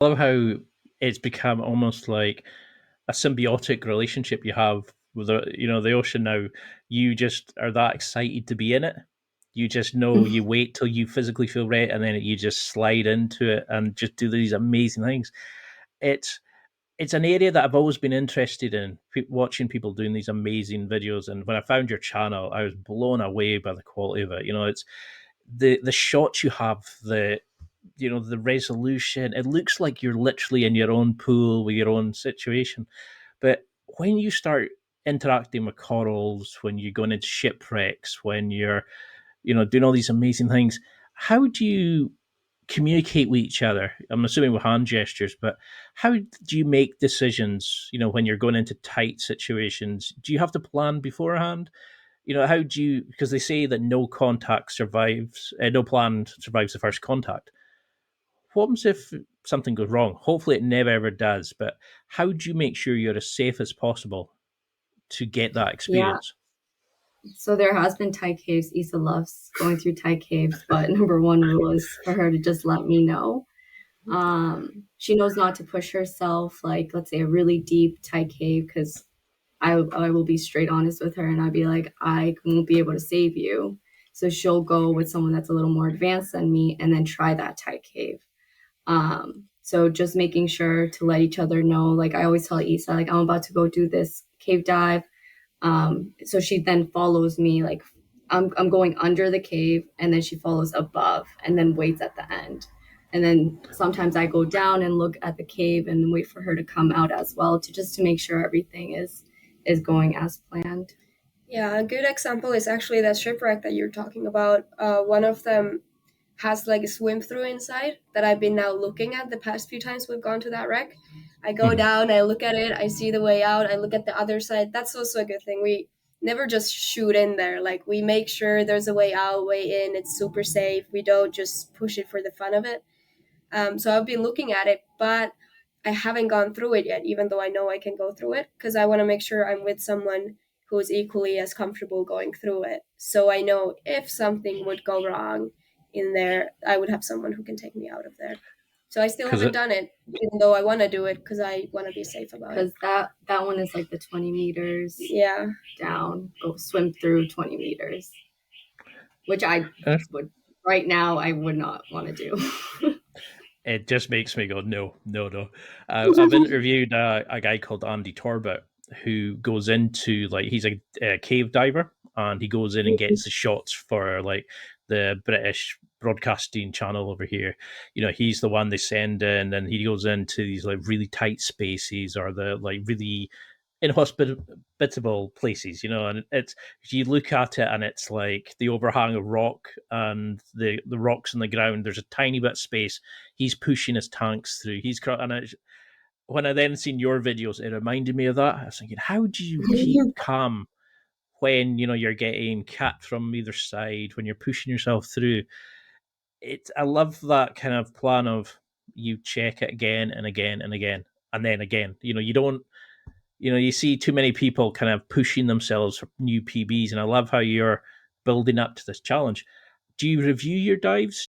I love how it's become almost like a symbiotic relationship you have with the ocean now. You just are that excited to be in it. You just know you wait till you physically feel ready, and then you just slide into it and just do these amazing things. It's it's an area that I've always been interested in, watching people doing these amazing videos. And when I found your channel, I was blown away by the quality of it. It's the shots you have, the resolution. It looks like you're literally in your own pool with your own situation. But when you start interacting with corals, when you're going into shipwrecks, when you're doing all these amazing things, how do you communicate with each other? I'm assuming with hand gestures, but how do you make decisions? When you're going into tight situations, do you have to plan beforehand? How do you? Because they say that no contact survives, no plan survives the first contact. What happens if something goes wrong? Hopefully, it never ever does. But how do you make sure you're as safe as possible to get that Yeah. experience? So there has been Thai caves. Issa loves going through Thai caves, but number one rule is for her to just let me know. She knows not to push herself, like let's say a really deep Thai cave, because I will be straight honest with her and I'd be like, I won't be able to save you. So she'll go with someone that's a little more advanced than me and then try that Thai cave. So just making sure to let each other know. Like I always tell Issa, like I'm about to go do this cave dive. So she then follows me, like I'm going under the cave and then she follows above and then waits at the end. And then sometimes I go down and look at the cave and wait for her to come out as well to make sure everything is going as planned. Yeah, a good example is actually that shipwreck that you're talking about. One of them has like a swim through inside that I've been now looking at the past few times we've gone to that wreck. I go Mhm. down, I look at it, I see the way out, I look at the other side. That's also a good thing. We never just shoot in there. Like we make sure there's a way out, way in. It's super safe. We don't just push it for the fun of it. So I've been looking at it, but I haven't gone through it yet, even though I know I can go through it, because I want to make sure I'm with someone who's equally as comfortable going through it. So I know if something would go wrong in there, I would have someone who can take me out of there. So I still Because haven't done it, even though I want to do it because I want to be safe about it. Because that one is like the 20 meters Yeah. down, go swim through 20 meters, which I uh, would right now I would not want to do. it just makes me go, no, no, no. I've interviewed a guy called Andy Torbett who goes into, like, he's a cave diver, and he goes in and gets the shots for like the British broadcasting channel over here. He's the one they send in, and he goes into these like really tight spaces, or the like really inhospitable places, and it's, you look at it and it's like the overhang of rock and the rocks on the ground. There's a tiny bit of space. He's pushing his tanks through. When I then seen your videos, it reminded me of that. I was thinking, how do you keep calm when you're getting cat from either side, when you're pushing yourself through? I love that kind of plan of, you check it again and again and again and then again. You don't, you see too many people kind of pushing themselves for new PBs, and I love how you're building up to this challenge. Do you review your dives?